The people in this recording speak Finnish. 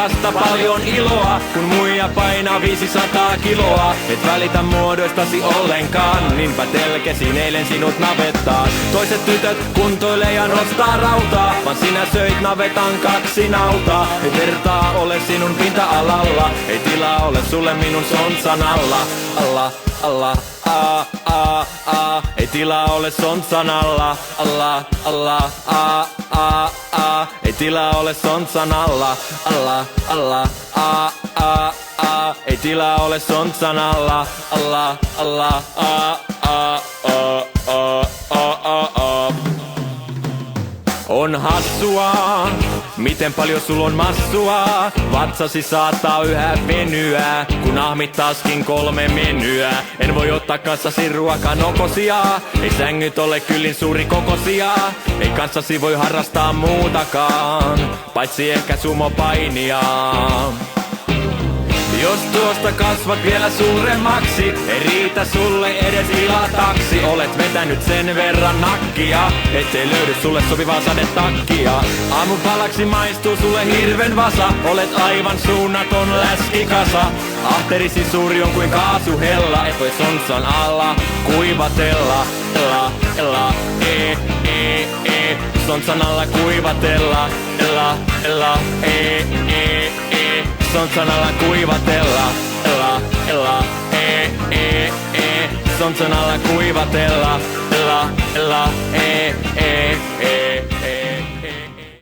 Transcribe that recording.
kissasta paljon iloa, kun muija painaa 500 kiloa. Et välitä muodoistasi ollenkaan, niinpä telkesin eilen sinut navettaan. Toiset tytöt kuntoilee ja nostaa rautaa, vaan sinä söit navetan 2 nautaa. Ei vertaa ole sinun pinta-alalla, ei tilaa ole sulle minun sontsan alla. Alla, alla, ei tilaa ole sontsan alla. Alla, alla, ei tilaa ole sontsan alla. Alla, alla, ei tilaa ole sontsan alla. Alla, alla, On hassua, miten paljon sul on massua. Vatsasi saattaa yhä venyä, kun ahmit taaskin 3 menyä. En voi ottaa kanssasi ruokanokosia, ei sängyt ole kyllin suuri kokosia. Ei kanssasi voi harrastaa muutakaan, paitsi ehkä sumopainia. Jos tuosta kasvat vielä suuremmaksi, ei riitä sulle edes ilataksi. Olet vetänyt sen verran nakkia, ettei löydy sulle sopivaa sadetakkia. Aamupalaksi maistuu sulle hirven vasa, olet aivan suunnaton läskikasa. Ahterisi suuri on kuin kaasuhella, et voi sontsan alla kuivatella. Sontsan alla kuivatella. Sontsan alla kuivatella. Sontsan alla kuivatella.